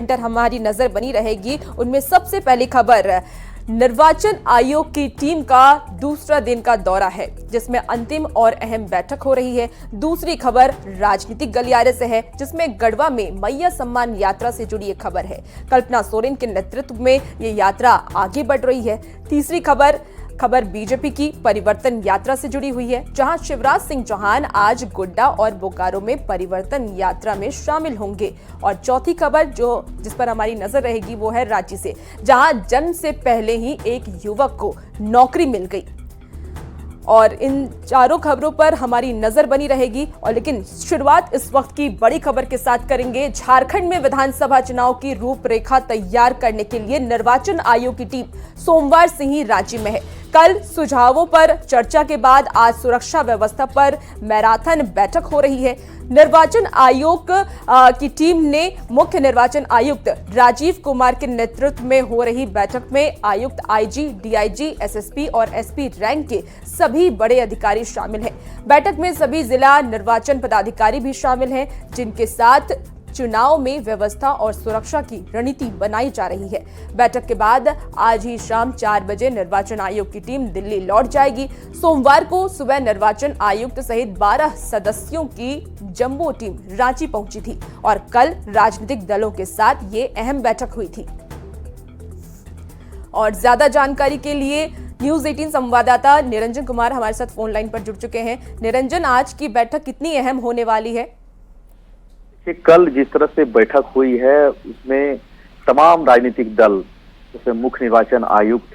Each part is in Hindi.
पर हमारी नजर बनी रहेगी। उनमें सबसे पहली खबर निर्वाचन आयोग की टीम का दूसरा दिन का दौरा है, जिसमें अंतिम और अहम बैठक हो रही है। दूसरी खबर राजनीतिक गलियारे से है, जिसमें गढ़वा में मैया सम्मान यात्रा से जुड़ी एक खबर है। कल्पना सोरेन के नेतृत्व में ये यात्रा आगे बढ़ रही है। तीसरी खबर बीजेपी की परिवर्तन यात्रा से जुड़ी हुई है, जहां शिवराज सिंह चौहान आज गोड्डा और बोकारो में परिवर्तन यात्रा में शामिल होंगे। और चौथी खबर जिस पर हमारी नजर रहेगी वो है रांची से, जहां जन्म से पहले ही एक युवक को नौकरी मिल गई। और इन चारों खबरों पर हमारी नजर बनी रहेगी। और लेकिन शुरुआत इस वक्त की बड़ी खबर के साथ करेंगे। झारखंड में विधानसभा चुनाव की रूपरेखा तैयार करने के लिए निर्वाचन आयोग की टीम सोमवार से ही रांची में है। कल सुझावों पर चर्चा के बाद आज सुरक्षा व्यवस्था पर मैराथन बैठक हो रही है। निर्वाचन आयोग की टीम ने मुख्य निर्वाचन आयुक्त राजीव कुमार के नेतृत्व में हो रही बैठक में आयुक्त, आईजी, डीआईजी, एसएसपी और एसपी रैंक के सभी बड़े अधिकारी शामिल हैं। बैठक में सभी जिला निर्वाचन पदाधिकारी भी शामिल हैं, जिनके साथ चुनाव में व्यवस्था और सुरक्षा की रणनीति बनाई जा रही है। बैठक के बाद आज ही शाम 4 बजे निर्वाचन आयोग की टीम दिल्ली लौट जाएगी। सोमवार को सुबह निर्वाचन आयुक्त सहित 12 सदस्यों की जंबो टीम रांची पहुंची थी और कल राजनीतिक दलों के साथ ये अहम बैठक हुई थी। और ज्यादा जानकारी के लिए न्यूज 18 संवाददाता निरंजन कुमार हमारे साथ फोन लाइन पर जुड़ चुके हैं। निरंजन, आज की बैठक कितनी अहम होने वाली है? कल जिस तरह से बैठक हुई है उसमें तमाम राजनीतिक दल, जैसे मुख्य निर्वाचन आयुक्त,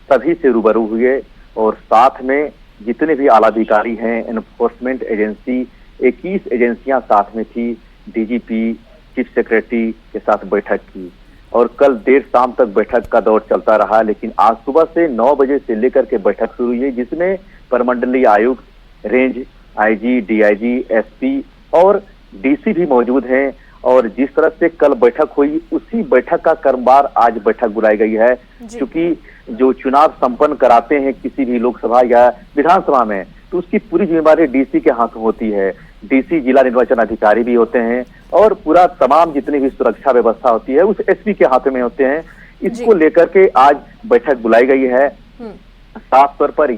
सभी से रूबरू हुए और साथ में जितने भी आला अधिकारी हैं, एनफोर्समेंट एजेंसी, 21 एजेंसियां साथ में थी, डीजीपी, चीफ सेक्रेटरी के साथ बैठक की। और कल देर शाम तक बैठक का दौर चलता रहा, लेकिन आज सुबह से 9 बजे से लेकर के बैठक शुरू हुई, जिसमें प्रमंडलीय आयुक्त, रेंज आईजी, डीआईजी, एसपी और डीसी भी मौजूद हैं। और जिस तरह से कल बैठक हुई उसी बैठक का क्रमवार आज बैठक बुलाई गई है, क्योंकि जो चुनाव संपन्न कराते हैं किसी भी लोकसभा या विधानसभा में, तो उसकी पूरी जिम्मेदारी डीसी के हाथों होती है। डीसी जिला निर्वाचन अधिकारी भी होते हैं और पूरा तमाम जितनी भी सुरक्षा व्यवस्था होती है उस एसपी के हाथों में होते हैं। इसको लेकर के आज बैठक बुलाई गई है। साफ तौर पर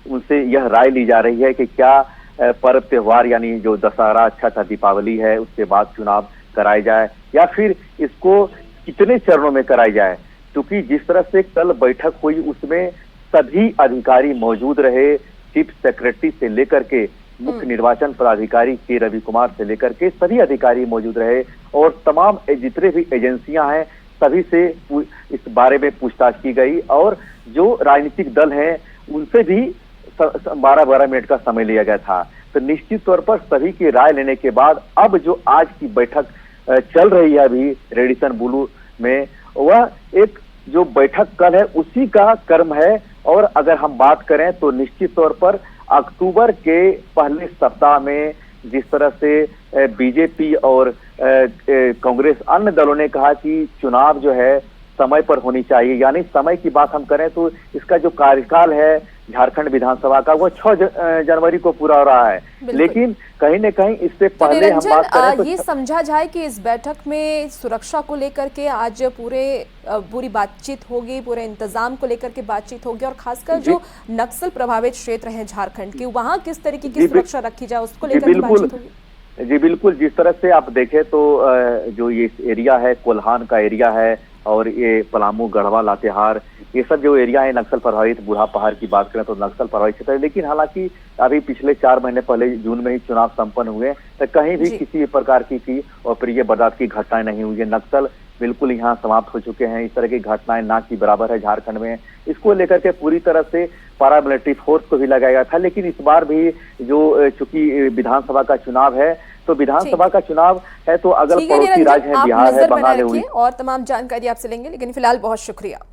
उनसे यह राय ली जा रही है कि क्या पर्व त्योहार यानी जो दशहरा, छठ, दीपावली है उसके बाद चुनाव कराए जाए या फिर इसको कितने चरणों में कराई जाए। क्योंकि जिस तरह से कल बैठक हुई उसमें सभी अधिकारी मौजूद रहे, चीफ सेक्रेटरी से लेकर के मुख्य निर्वाचन पदाधिकारी के रवि कुमार से लेकर के सभी अधिकारी मौजूद रहे और तमाम जितने भी एजेंसियां हैं सभी से इस बारे में पूछताछ की गई। और जो राजनीतिक दल हैं उनसे भी 12-12 मिनट का समय लिया गया था। तो निश्चित तौर पर सभी की राय लेने के बाद अब जो आज की बैठक चल रही है अभी रेडिसन ब्लू में, वह एक जो बैठक कल है उसी का क्रम है। और अगर हम बात करें तो निश्चित तौर पर अक्टूबर के पहले सप्ताह में जिस तरह से बीजेपी और कांग्रेस, अन्य दलों ने कहा कि चुनाव जो है समय पर होनी चाहिए, यानी समय की बात हम करें तो इसका जो कार्यकाल है झारखंड विधानसभा का वो 6 जनवरी को पूरा हो रहा है। लेकिन कहीं न कहीं इससे पहले हम बात करें तो ये समझा जाए कि इस बैठक में सुरक्षा को लेकर के आज पूरी बातचीत होगी, पूरे इंतजाम को लेकर के बातचीत होगी और खासकर जो नक्सल प्रभावित क्षेत्र हैं झारखंड के, वहाँ किस तरीके की सुरक्षा रखी जाए उसको लेकर के बातचीत होगी। जी बिल्कुल, जिस तरह से आप देखें तो जो ये एरिया है कोल्हान का एरिया है और ये पलामू, गढ़वा, लातेहार, ये सब जो एरिया है नक्सल प्रभावित, बूढ़ा पहाड़ की बात करें तो नक्सल प्रभावित क्षेत्र है। लेकिन हालांकि अभी पिछले 4 महीने पहले जून में ही चुनाव संपन्न हुए, तो कहीं भी किसी प्रकार की अप्रिय बर्दाश्त की घटनाएं नहीं हुई है। नक्सल बिल्कुल यहाँ समाप्त हो चुके हैं। इस तरह की घटनाएं ना की बराबर है झारखंड में। इसको लेकर के पूरी तरह से पैरामिलिट्री फोर्स को भी लगाया गया था। लेकिन इस बार भी जो चूंकि विधानसभा का चुनाव है तो विधानसभा का चुनाव है तो अगर पड़ोसी राज्य है बिहार है, बंगाल है, और तमाम जानकारी आपसे लेंगे। लेकिन फिलहाल बहुत शुक्रिया।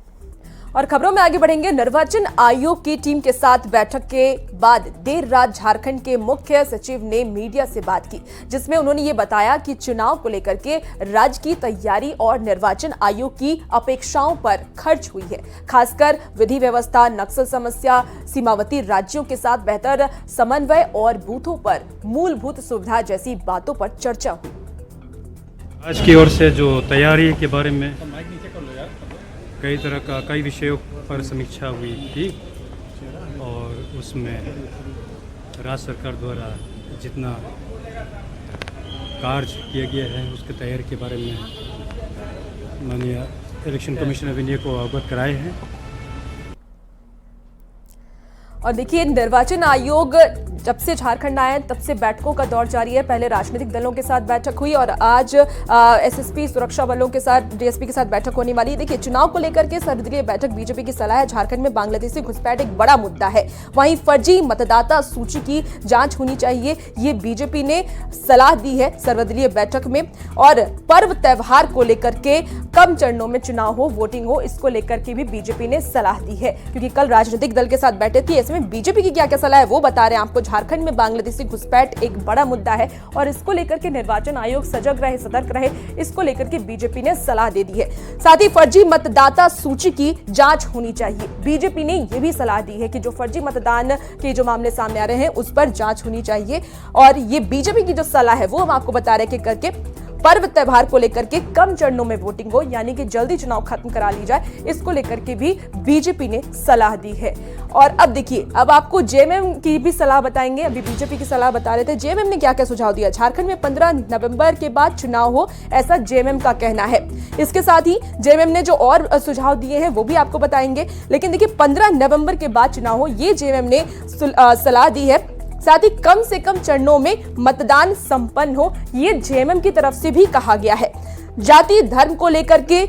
और खबरों में आगे बढ़ेंगे। निर्वाचन आयोग की टीम के साथ बैठक के बाद देर रात झारखंड के मुख्य सचिव ने मीडिया से बात की, जिसमें उन्होंने ये बताया कि चुनाव को लेकर के राज्य की तैयारी और निर्वाचन आयोग की अपेक्षाओं पर खर्च हुई है। खासकर विधि व्यवस्था, नक्सल समस्या, सीमावर्ती राज्यों के साथ बेहतर समन्वय और बूथों पर मूलभूत सुविधा जैसी बातों पर चर्चा हुई। आज की ओर से जो तैयारी के बारे में कई विषयों पर समीक्षा हुई थी और उसमें राज्य सरकार द्वारा जितना कार्य किया गया है उसके तैयारी के बारे में माननीय इलेक्शन कमीशन ऑफ इंडिया को अवगत कराए हैं। और देखिए, निर्वाचन आयोग जब से झारखंड आया तब से बैठकों का दौर जारी है। पहले राजनीतिक दलों के साथ बैठक हुई और आज एसएसपी सुरक्षा बलों के साथ, डीएसपी के साथ बैठक होने वाली है। देखिए, चुनाव को लेकर के सर्वदलीय बैठक बीजेपी की सलाह है। झारखंड में बांग्लादेशी घुसपैठ एक बड़ा मुद्दा है, वहीं फर्जी मतदाता सूची की जांच होनी चाहिए, ये बीजेपी ने सलाह दी है सर्वदलीय बैठक में। और पर्व त्योहार को लेकर के कम चरणों में चुनाव हो, वोटिंग हो, इसको लेकर के भी बीजेपी ने सलाह दी है, क्योंकि कल राजनीतिक दल के साथ बैठक थी। ऐसे में बीजेपी की क्या क्या सलाह है वो बता रहे हैं आपको। झारखंड में बांग्लादेशी घुसपैठ एक बड़ा मुद्दा है और इसको लेकर के निर्वाचन आयोग सजग रहे, सतर्क रहे, इसको लेकर के बीजेपी ने सलाह दे दी है। साथ ही फर्जी मतदाता सूची की जांच होनी चाहिए। बीजेपी ने यह भी सलाह दी है कि जो फर्जी मतदान के जो मामले सामने आ रहे हैं उस पर जांच होनी चाहिए। और ये बीजेपी की जो सलाह है वो हम आपको बता रहे हैं कि करके पर्व त्योहार को लेकर के कम चरणों में वोटिंग हो, यानी कि जल्दी चुनाव खत्म करा ली जाए, इसको लेकर के भी बीजेपी ने सलाह दी है। और अब देखिए, अब आपको जेएमएम की भी सलाह बताएंगे। अभी बीजेपी की सलाह बता रहे थे, जेएमएम ने क्या क्या सुझाव दिया। झारखंड में 15 नवंबर के बाद चुनाव हो, ऐसा जेएमएम का कहना है। इसके साथ ही जेएमएम ने जो और सुझाव दिए हैं वो भी आपको बताएंगे। लेकिन देखिए, 15 नवंबर के बाद चुनाव हो, ये जेएमएम ने सलाह दी है। साथ ही कम से कम चरणों में मतदान संपन्न हो, ये जेएमएम की तरफ से भी कहा गया है। जाति धर्म को लेकर के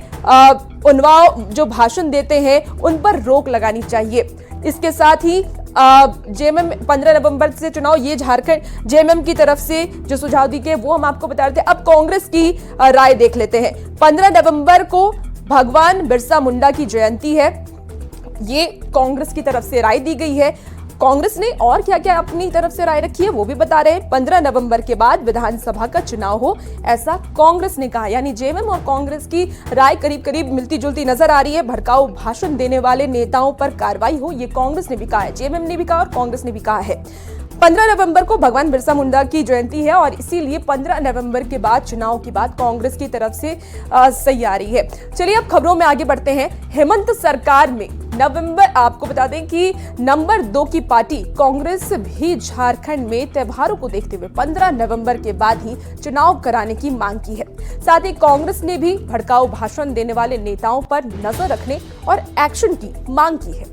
उन्माव जो भाषण देते हैं उन पर रोक लगानी चाहिए। इसके साथ ही जेएमएम 15 नवंबर से चुनाव, ये झारखंड जेएमएम की तरफ से जो सुझाव दी गए वो हम आपको बता रहे थे। अब कांग्रेस की राय देख लेते हैं। 15 नवंबर को भगवान बिरसा मुंडा की जयंती है, ये कांग्रेस की तरफ से राय दी गई है। कांग्रेस ने और क्या क्या अपनी तरफ से राय रखी है वो भी बता रहे हैं। 15 नवंबर के बाद विधानसभा का चुनाव हो, ऐसा कांग्रेस ने कहा। यानी जेएमएम और कांग्रेस की राय करीब करीब मिलती जुलती नजर आ रही है। भड़काऊ भाषण देने वाले नेताओं पर कार्रवाई हो, ये कांग्रेस ने भी कहा है, जेएमएम ने भी कहा और कांग्रेस ने भी कहा है। 15 नवंबर को भगवान बिरसा मुंडा की जयंती है और इसीलिए 15 नवंबर के बाद चुनाव की बात कांग्रेस की तरफ से सही आ रही है। चलिए अब खबरों में आगे बढ़ते हैं। हेमंत सरकार में नवंबर, आपको बता दें कि नंबर 2 की पार्टी कांग्रेस भी झारखंड में त्योहारों को देखते हुए 15 नवंबर के बाद ही चुनाव कराने की मांग की है। साथ ही कांग्रेस ने भी भड़काऊ भाषण देने वाले नेताओं पर नजर रखने और एक्शन की मांग की है।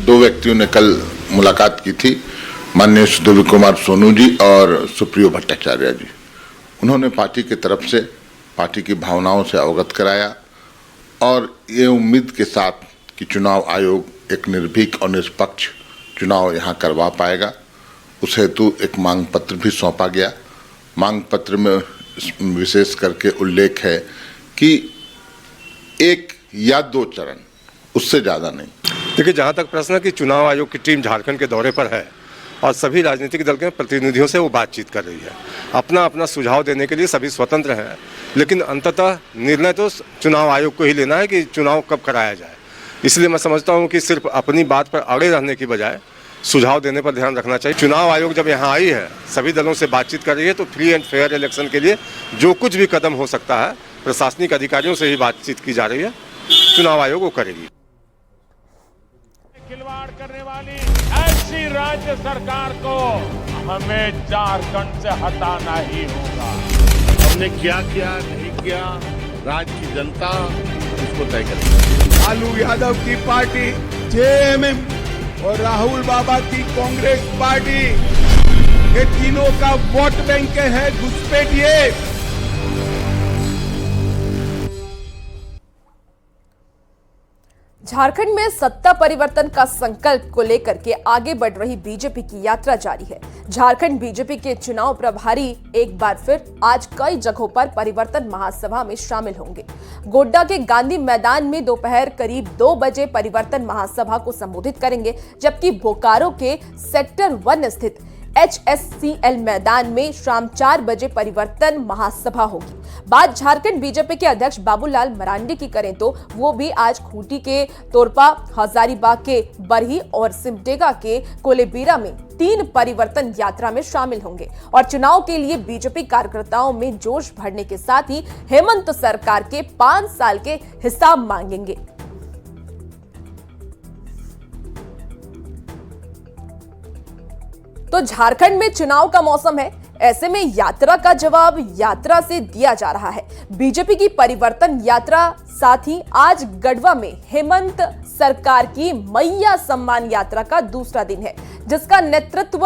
2 व्यक्तियों ने कल मुलाकात की थी, माननीय सुधीर कुमार सोनू जी और सुप्रियो भट्टाचार्य जी। उन्होंने पार्टी की तरफ से पार्टी की भावनाओं से अवगत कराया और ये उम्मीद के साथ कि चुनाव आयोग एक निर्भीक और निष्पक्ष चुनाव यहाँ करवा पाएगा, उस हेतु एक मांग पत्र भी सौंपा गया। मांग पत्र में विशेष करके उल्लेख है कि 1 या 2 चरण, उससे ज़्यादा नहीं। देखिए, जहाँ तक प्रश्न है कि चुनाव आयोग की टीम झारखंड के दौरे पर है और सभी राजनीतिक दल के प्रतिनिधियों से वो बातचीत कर रही है। अपना अपना सुझाव देने के लिए सभी स्वतंत्र हैं, लेकिन अंततः निर्णय तो चुनाव आयोग को ही लेना है कि चुनाव कब कराया जाए। इसलिए मैं समझता हूँ कि सिर्फ अपनी बात पर अड़े रहने की बजाय सुझाव देने पर ध्यान रखना चाहिए। चुनाव आयोग जब यहाँ आई है, सभी दलों से बातचीत कर रही है, तो फ्री एंड फेयर इलेक्शन के लिए जो कुछ भी कदम हो सकता है प्रशासनिक अधिकारियों से ही बातचीत की जा रही है, चुनाव आयोग वो करेगी। खिलवाड़ करने वाली ऐसी राज्य सरकार को हमें झारखंड से हटाना ही होगा। हमने क्या किया नहीं किया, राज्य की जनता उसको तय करेगी। लालू यादव की पार्टी जेएमएम और राहुल बाबा की कांग्रेस पार्टी, ये तीनों का वोट बैंक है घुसपैठिए। झारखंड में सत्ता परिवर्तन का संकल्प को लेकर के आगे बढ़ रही बीजेपी की यात्रा जारी है। झारखंड बीजेपी के चुनाव प्रभारी एक बार फिर आज कई जगहों पर परिवर्तन महासभा में शामिल होंगे। गोड्डा के गांधी मैदान में दोपहर करीब 2 बजे परिवर्तन महासभा को संबोधित करेंगे, जबकि बोकारो के सेक्टर 1 स्थित HSCL मैदान में शाम 4 बजे परिवर्तन महासभा होगी। बात झारखंड बीजेपी के अध्यक्ष बाबूलाल मरांडी की करें तो वो भी आज खूंटी के तोरपा, हजारीबाग के बरही और सिमडेगा के कोलेबीरा में 3 परिवर्तन यात्रा में शामिल होंगे और चुनाव के लिए बीजेपी कार्यकर्ताओं में जोश भरने के साथ ही हेमंत सरकार के 5 साल के हिसाब मांगेंगे। तो झारखंड में चुनाव का मौसम है, ऐसे में यात्रा का जवाब यात्रा से दिया जा रहा है। बीजेपी की परिवर्तन यात्रा साथ ही आज गढ़वा में हेमंत सरकार की मैया सम्मान यात्रा का दूसरा दिन है, जिसका नेतृत्व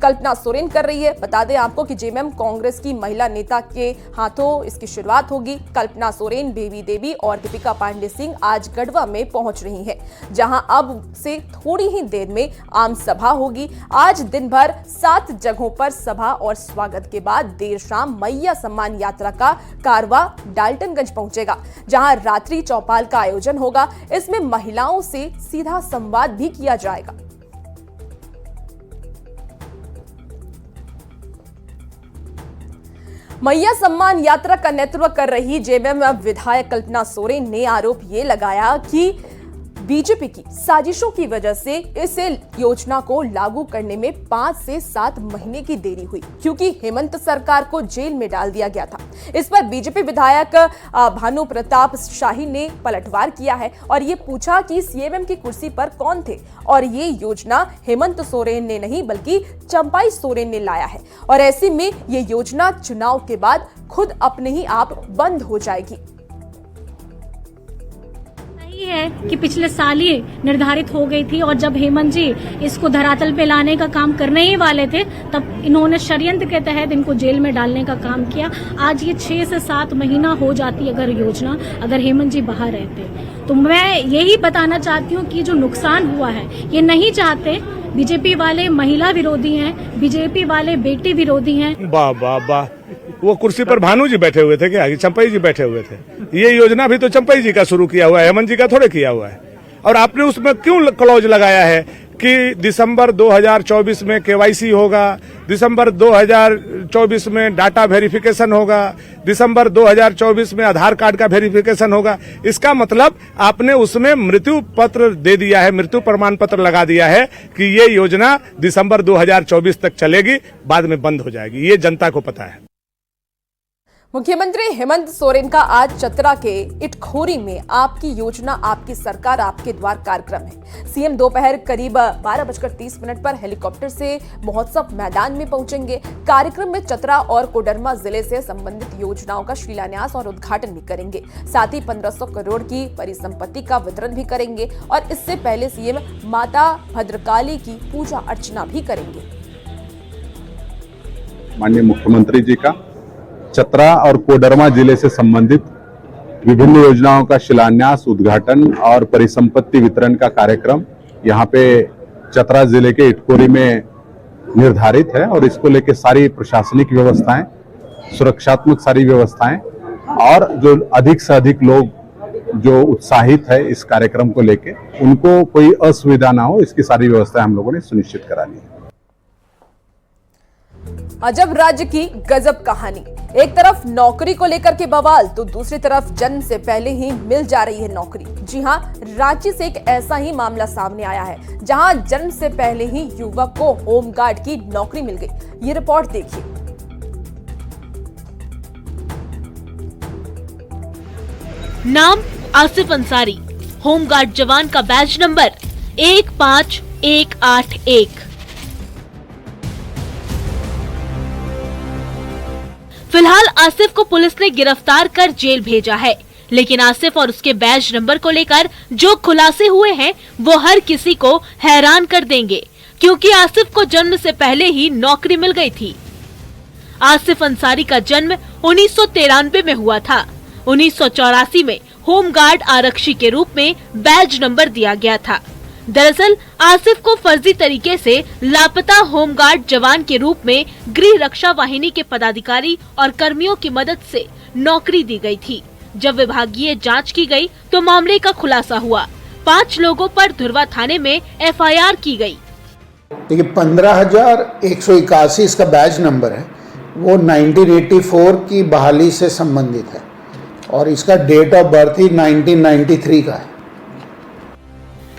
कल्पना सोरेन कर रही है। बता दें आपको कि जेएमएम कांग्रेस की महिला नेता के हाथों इसकी शुरुआत होगी। कल्पना सोरेन, बेबी देवी और दीपिका पांडे सिंह आज गढ़वा में पहुंच रही हैं, जहां अब से थोड़ी ही देर में आम सभा होगी। आज दिन भर 7 जगहों पर सभा और स्वागत के बाद देर शाम मैया सम्मान यात्रा का कारवा डाल्टनगंज पहुंचेगा, जहां रात्रि चौपाल का आयोजन होगा। इसमें महिलाओं से सीधा संवाद भी किया जाएगा। मैया सम्मान यात्रा का नेतृत्व कर रही जेएमएम विधायक कल्पना सोरेन ने आरोप ये लगाया कि बीजेपी की साजिशों की वजह से इस योजना को लागू करने में 5 से 7 महीने की देरी हुई, क्योंकि हेमंत सरकार को जेल में डाल दिया गया था। इस पर बीजेपी विधायक भानु प्रताप शाही ने पलटवार किया है और ये पूछा कि सीएम की कुर्सी पर कौन थे और ये योजना हेमंत सोरेन ने नहीं बल्कि चंपाई सोरेन ने लाया है और ऐसे में ये योजना चुनाव के बाद खुद अपने ही आप बंद हो जाएगी। है कि पिछले साल ही निर्धारित हो गई थी और जब हेमंत जी इसको धरातल पे लाने का काम करने ही वाले थे, तब इन्होंने षड्यंत्र के तहत इनको जेल में डालने का काम किया। आज ये 6 से 7 महीना हो जाती अगर योजना, अगर हेमंत जी बाहर रहते। तो मैं यही बताना चाहती हूँ कि जो नुकसान हुआ है ये नहीं चाहते। बीजेपी वाले महिला विरोधी हैं, बीजेपी वाले बेटी विरोधी हैं। वाह वाह वाह, वो कुर्सी पर भानु जी बैठे हुए थे क्या? चंपाई जी बैठे हुए थे। ये योजना भी तो चंपाई जी का शुरू किया हुआ है, हेमंत जी का थोड़े किया हुआ है। और आपने उसमें क्यों क्लॉज लगाया है कि दिसंबर 2024 में केवाईसी होगा, दिसंबर 2024 में डाटा वेरिफिकेशन होगा, दिसंबर 2024 में आधार कार्ड का वेरिफिकेशन होगा। इसका मतलब आपने उसमें मृत्यु पत्र दे दिया है, मृत्यु प्रमाण पत्र लगा दिया है कि ये योजना दिसंबर 2024 तक चलेगी, बाद में बंद हो जाएगी। ये जनता को पता है। मुख्यमंत्री हेमंत सोरेन का आज चतरा के इटखोरी में आपकी योजना आपकी सरकार आपके द्वार कार्यक्रम है। सीएम दोपहर करीब 12:30 पर हेलीकॉप्टर से महोत्सव मैदान में पहुंचेंगे। कार्यक्रम में चतरा और कोडरमा जिले से संबंधित योजनाओं का शिलान्यास और उद्घाटन भी करेंगे। साथ ही 1500 करोड़ की परिसंपत्ति का वितरण भी करेंगे और इससे पहले सीएम माता भद्रकाली की पूजा अर्चना भी करेंगे। माननीय मुख्यमंत्री जी का चतरा और कोडरमा जिले से संबंधित विभिन्न योजनाओं का शिलान्यास, उद्घाटन और परिसंपत्ति वितरण का कार्यक्रम यहाँ पे चतरा जिले के इटकोरी में निर्धारित है और इसको लेके सारी प्रशासनिक व्यवस्थाएं, सुरक्षात्मक सारी व्यवस्थाएं और जो अधिक से अधिक लोग जो उत्साहित है इस कार्यक्रम को लेके, उनको कोई असुविधा ना हो, इसकी सारी व्यवस्थाएं हम लोगों ने सुनिश्चित करा ली है। अजब राज्य की गजब कहानी। एक तरफ नौकरी को लेकर के बवाल तो दूसरी तरफ जन्म से पहले ही मिल जा रही है नौकरी। जी हां, रांची से एक ऐसा ही मामला सामने आया है जहां जन्म से पहले ही युवक को होमगार्ड की नौकरी मिल गई। ये रिपोर्ट देखिए। नाम आसिफ अंसारी, होमगार्ड जवान का बैच नंबर 15181। फिलहाल आसिफ को पुलिस ने गिरफ्तार कर जेल भेजा है, लेकिन आसिफ और उसके बैच नंबर को लेकर जो खुलासे हुए हैं वो हर किसी को हैरान कर देंगे, क्योंकि आसिफ को जन्म से पहले ही नौकरी मिल गई थी। आसिफ अंसारी का जन्म 1993 में हुआ था। 1984 में होमगार्ड आरक्षी के रूप में बैच नंबर दिया गया था। दरअसल आसिफ को फर्जी तरीके से लापता होमगार्ड जवान के रूप में गृह रक्षा वाहिनी के पदाधिकारी और कर्मियों की मदद से नौकरी दी गई थी। जब विभागीय जांच की गई तो मामले का खुलासा हुआ। 5 लोगों पर धुरवा थाने में FIR की गई। देखिए 15,181 इसका बैच नंबर है, वो 1984 की बहाली से संबंधित है और इसका डेट ऑफ बर्थ ही 1993 का है।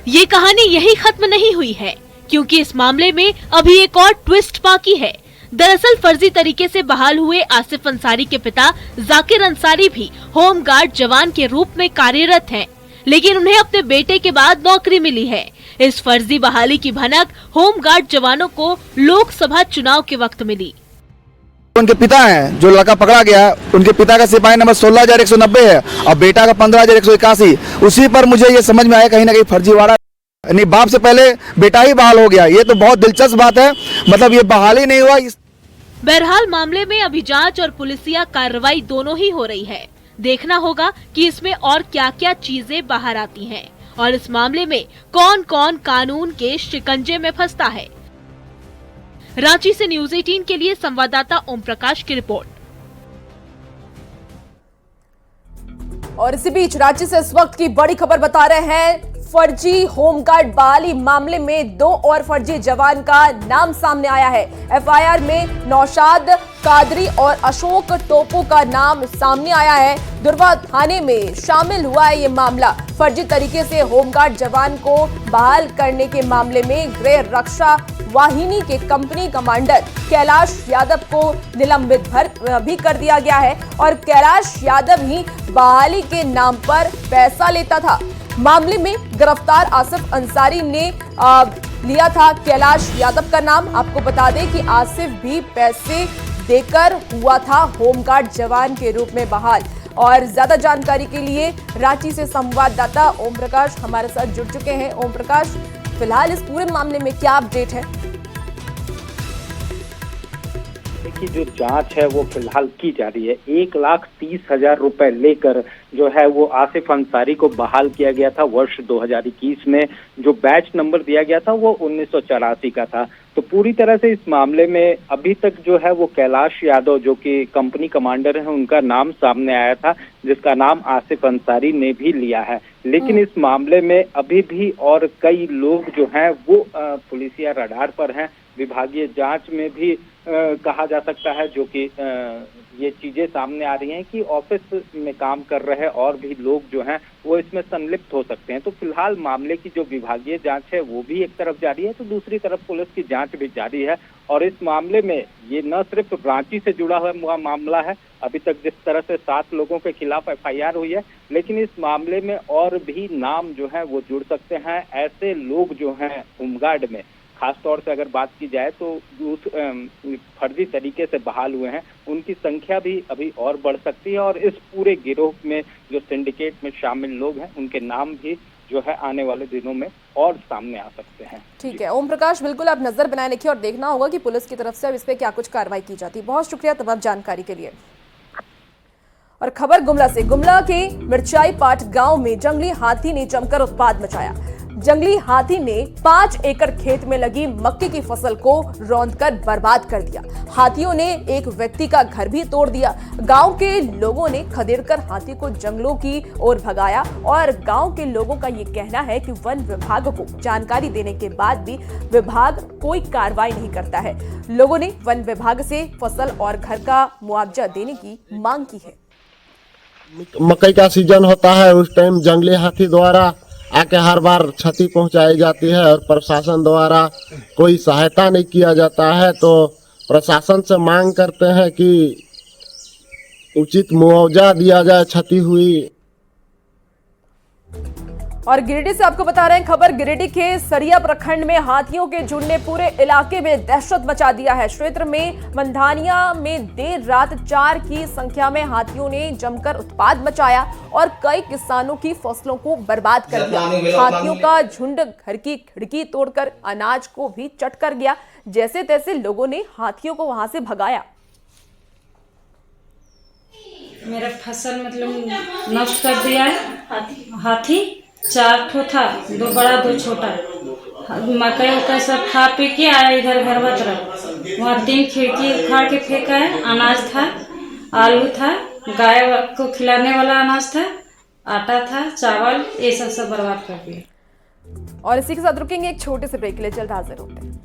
ये कहानी यही खत्म नहीं हुई है, क्योंकि इस मामले में अभी एक और ट्विस्ट बाकी है। दरअसल फर्जी तरीके से बहाल हुए आसिफ अंसारी के पिता जाकिर अंसारी भी होमगार्ड जवान के रूप में कार्यरत हैं, लेकिन उन्हें अपने बेटे के बाद नौकरी मिली है। इस फर्जी बहाली की भनक होमगार्ड जवानों को लोकसभा चुनाव के वक्त मिली। उनके पिता हैं, जो लड़का पकड़ा गया, उनके पिता का सिपाही नंबर 16,190 है और बेटा का 15,181। उसी पर मुझे ये समझ में आया कहीं ना कहीं फर्जीवाड़ा, यानी बाप से पहले बेटा ही बहाल हो गया। ये तो बहुत दिलचस्प बात है, मतलब ये बहाली नहीं हुआ। बहरहाल मामले में अभी जांच और पुलिसिया कार्रवाई दोनों ही हो रही है। देखना होगा कि इसमें और क्या क्या चीजें बाहर आती हैं और इस मामले में कौन कौन कानून के शिकंजे में फंसता है। रांची से न्यूज़ 18 के लिए संवाददाता ओम प्रकाश की रिपोर्ट। और इसी बीच रांची से इस वक्त की बड़ी खबर बता रहे हैं, फर्जी होमगार्ड बहाली मामले में 2 और फर्जी जवान का नाम सामने आया है। एफआईआर में नौशाद कादरी और अशोक टोपो का नाम सामने आया है। दुर्वा थाने में शामिल हुआ है ये मामला। फर्जी तरीके से होमगार्ड जवान को बहाल करने के मामले में गृह रक्षा वाहिनी के कंपनी कमांडर कैलाश यादव को निलंबित भी कर दिया गया है और कैलाश यादव ही बहाली के नाम पर पैसा लेता था। मामले में गिरफ्तार आसिफ अंसारी ने लिया था कैलाश यादव का नाम। आपको बता दें कि आसिफ भी पैसे देकर हुआ था होमगार्ड जवान के रूप में बहाल। और ज्यादा जानकारी के लिए रांची से संवाददाता ओम प्रकाश हमारे साथ जुड़ चुके हैं। ओम प्रकाश, फिलहाल इस पूरे मामले में क्या अपडेट है? की जो जांच है वो फिलहाल की जा रही है। 1,30,000 रुपए लेकर जो है वो आसिफ अंसारी को बहाल किया गया था वर्ष 2021 में। जो बैच नंबर दिया गया था वो 1984 का था। तो पूरी तरह से इस मामले में अभी तक जो है वो कैलाश यादव, जो कि कंपनी कमांडर है, उनका नाम सामने आया था, जिसका नाम आसिफ अंसारी ने भी लिया है। लेकिन इस मामले में अभी भी और कई लोग जो हैं वो पुलिसिया रडार पर हैं। विभागीय जांच में भी कहा जा सकता है, जो कि ये चीजें सामने आ रही हैं कि ऑफिस में काम कर रहे और भी लोग जो हैं वो इसमें संलिप्त हो सकते हैं। तो फिलहाल मामले की जो विभागीय जांच है वो भी एक तरफ जारी है, तो दूसरी तरफ पुलिस की जांच भी जारी है। और इस मामले में ये न सिर्फ रांची से जुड़ा हुआ मामला है, अभी तक जिस तरह से 7 लोगों के खिलाफ एफआईआर हुई है, लेकिन इस मामले में और भी नाम जो है वो जुड़ सकते हैं। ऐसे लोग जो हैं होमगार्ड में, खास तौर से अगर बात की जाए तो उस फर्जी तरीके से बहाल हुए हैं, उनकी संख्या भी अभी और बढ़ सकती है। और इस पूरे गिरोह में जो सिंडिकेट में शामिल लोग हैं उनके नाम भी जो है आने वाले दिनों में और सामने आ सकते हैं। ठीक है ओम प्रकाश, बिल्कुल आप नजर बनाए रखिए और देखना होगा कि पुलिस की तरफ से अब इस पे क्या कुछ कार्रवाई की जाती है। बहुत शुक्रिया तमाम जानकारी के लिए। और खबर गुमला से। गुमला के मिर्चाई पाट गांव में जंगली हाथी ने जमकर उत्पात मचाया। जंगली हाथी ने 5 एकड़ खेत में लगी मक्के की फसल को रौंदकर बर्बाद कर दिया। हाथियों ने एक व्यक्ति का घर भी तोड़ दिया। गांव के लोगों ने खदेड़कर हाथी को जंगलों की ओर भगाया और गांव के लोगों का ये कहना है कि वन विभाग को जानकारी देने के बाद भी विभाग कोई कार्रवाई नहीं करता है। लोगों ने वन विभाग से फसल और घर का मुआवजा देने की मांग की है। मकई का सीजन होता है, उस टाइम जंगली हाथी द्वारा आके हर बार क्षति पहुंचाई जाती है और प्रशासन द्वारा कोई सहायता नहीं किया जाता है। तो प्रशासन से मांग करते हैं कि उचित मुआवजा दिया जाए क्षति हुई। और गिरिडीह से आपको बता रहे हैं खबर, गिरिडीह के सरिया प्रखंड में हाथियों के झुंड ने पूरे इलाके में दहशत मचा दिया है। क्षेत्र में मंधानिया में देर रात 4 की संख्या में हाथियों ने जमकर उत्पात मचाया और कई किसानों की फसलों को बर्बाद कर दिया। हाथियों का झुंड घर की खिड़की तोड़कर अनाज को भी चट कर गया। जैसे तैसे लोगों ने हाथियों को वहां से भगाया। मेरा फसल मतलब नष्ट कर दिया है हाथी। 4 ठो था, 2 बड़ा 2 छोटा। मकई उकई सब खा पी के आया इधर घरवा तरफ। वहाँ 3 खिड़की उखाड़ के फेंका है। अनाज था, आलू था, गाय को खिलाने वाला अनाज था, आटा था, चावल, ये सब बर्बाद कर दिया। और इसी के साथ रुकेंगे एक छोटे से ब्रेक के लिए, जल्द हाजिर होते हैं।